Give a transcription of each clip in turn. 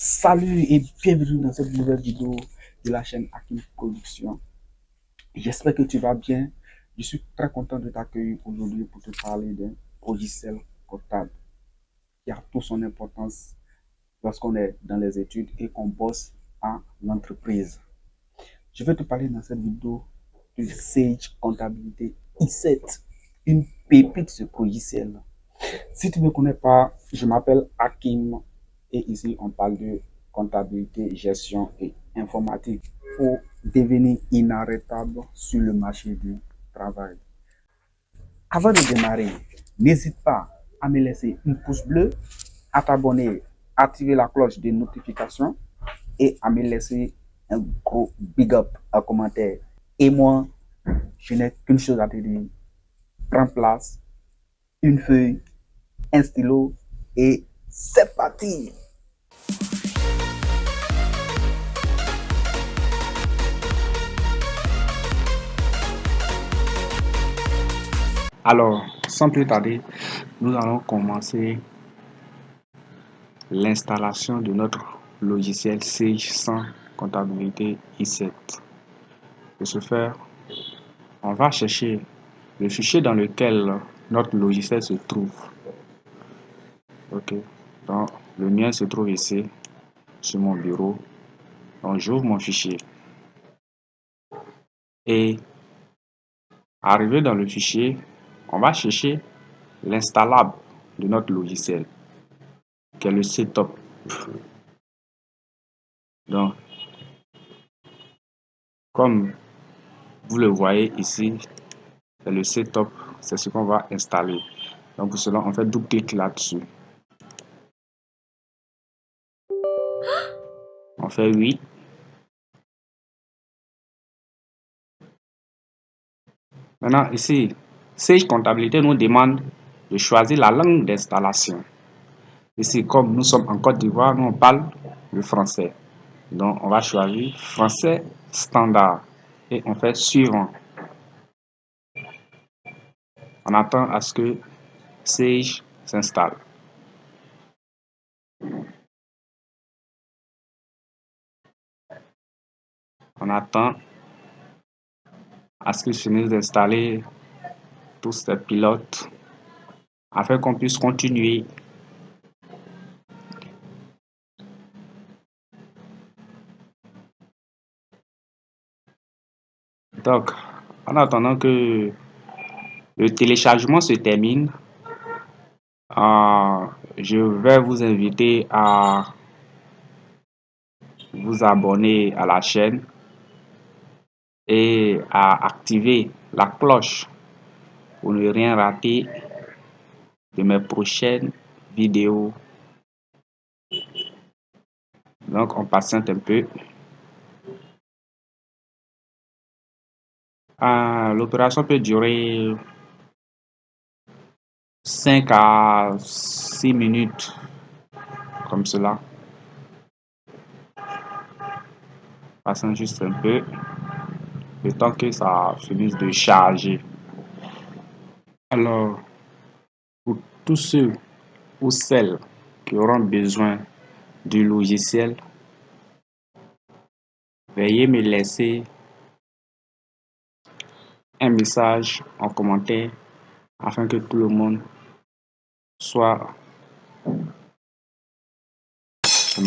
Salut et bienvenue dans cette nouvelle vidéo de la chaîne Hakim Production. J'espère que tu vas bien. Je suis très content de t'accueillir aujourd'hui pour te parler d'un logiciel comptable qui a toute son importance lorsqu'on est dans les études et qu'on bosse en entreprise. Je vais te parler dans cette vidéo de Sage Comptabilité i7, une pépite ce logiciel. Si tu ne me connais pas, je m'appelle Hakim et ici on parle de comptabilité, gestion et informatique pour devenir inarrêtable sur le marché du travail. Avant de démarrer, n'hésite pas à me laisser une pouce bleue, à t'abonner, activer la cloche de notification et à me laisser un gros big up en commentaire. Et moi, je n'ai qu'une chose à te dire. Prends place, une feuille, un stylo et c'est parti! Alors, sans plus tarder, nous allons commencer l'installation de notre logiciel Sage 100 Comptabilité i7. Pour ce faire, on va chercher le fichier dans lequel notre logiciel se trouve. Ok, donc le mien se trouve ici sur mon bureau. Donc j'ouvre mon fichier et arrivé dans le fichier, on va chercher l'installable de notre logiciel qui est le setup. Donc, comme vous le voyez ici, c'est le setup, c'est ce qu'on va installer. Donc pour cela, on fait double clic là-dessus. On fait oui. Maintenant ici, Sage Comptabilité nous demande de choisir la langue d'installation. Ici, comme nous sommes en Côte d'Ivoire, nous on parle le français. Donc on va choisir français standard et on fait suivant. On attend à ce que Sage s'installe. On attend à ce qu'il finisse d'installer tous ces pilotes afin qu'on puisse continuer. Donc, en attendant que le téléchargement se termine, je vais vous inviter à vous abonner à la chaîne et à activer la cloche pour ne rien rater de mes prochaines vidéos. Donc, on patiente un peu. L'opération peut durer 5 à 6 minutes, comme cela. Passons juste un peu, le temps que ça finisse de charger. Alors, pour tous ceux ou celles qui auront besoin du logiciel, veuillez me laisser un message en commentaire afin que tout le monde soit au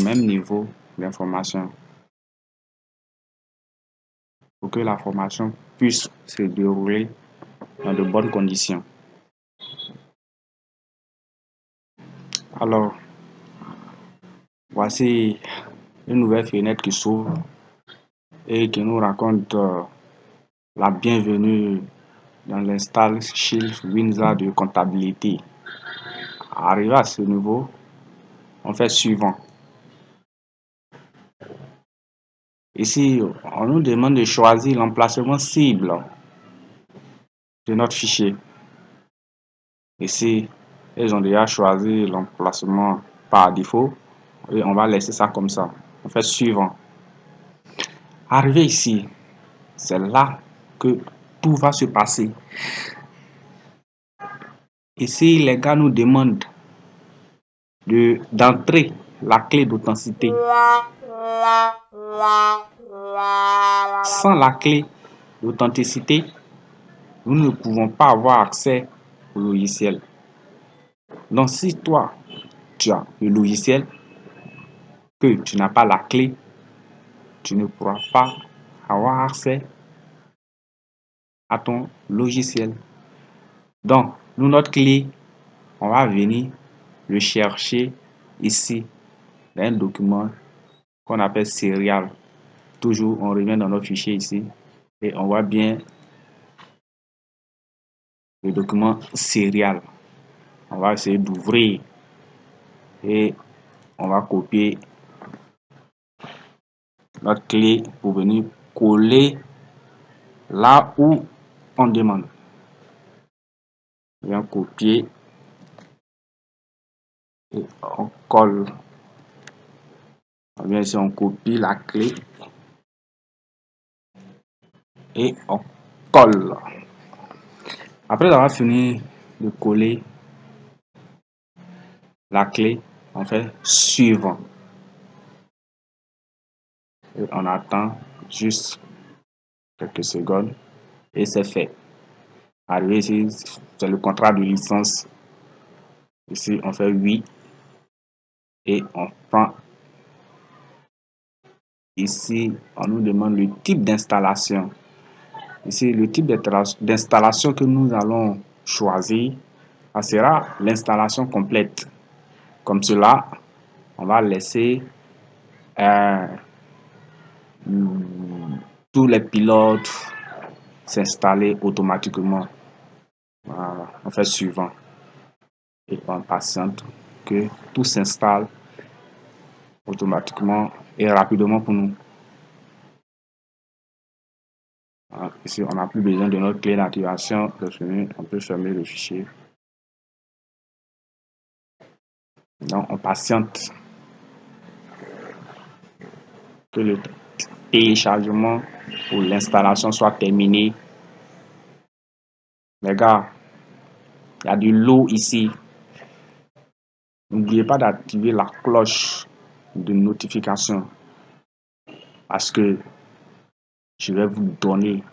même niveau d'information pour que la formation puisse se dérouler dans de bonnes conditions. Alors, voici une nouvelle fenêtre qui s'ouvre et qui nous raconte la bienvenue dans l'install Shield Windsor de comptabilité. Arrivé à ce niveau, on fait suivant. Ici, on nous demande de choisir l'emplacement cible de notre fichier. Ici, ils ont déjà choisi l'emplacement par défaut et on va laisser ça comme ça. On fait suivant. Arrivé ici, c'est là que tout va se passer. Ici, les gars nous demandent d'entrer la clé d'authenticité. Sans la clé d'authenticité, nous ne pouvons pas avoir accès au logiciel. Donc, si toi, tu as le logiciel, que tu n'as pas la clé, tu ne pourras pas avoir accès à ton logiciel. Donc, nous, notre clé, on va venir le chercher ici, dans un document qu'on appelle serial. Toujours, on revient dans notre fichier ici et on voit bien le document serial. On va essayer d'ouvrir et on va copier notre clé pour venir coller là où on demande. On vient copier et on colle. On vient ici, on copie la clé et on colle. Après avoir fini de coller la clé, on fait suivant. Et on attend juste quelques secondes et c'est fait. Arrivé ici, c'est le contrat de licence. Ici, on fait oui et on prend. Ici, on nous demande le type d'installation. Ici, le type d'installation que nous allons choisir, ça sera l'installation complète. Comme cela, on va laisser tous les pilotes s'installer automatiquement. Voilà, on fait suivant et on patiente que tout s'installe automatiquement et rapidement pour nous. Voilà, ici, on n'a plus besoin de notre clé d'activation. On peut fermer le fichier. Donc, on patiente que le téléchargement ou l'installation soit terminé. Les gars, il y a du lot ici. N'oubliez pas d'activer la cloche de notification parce que je vais vous donner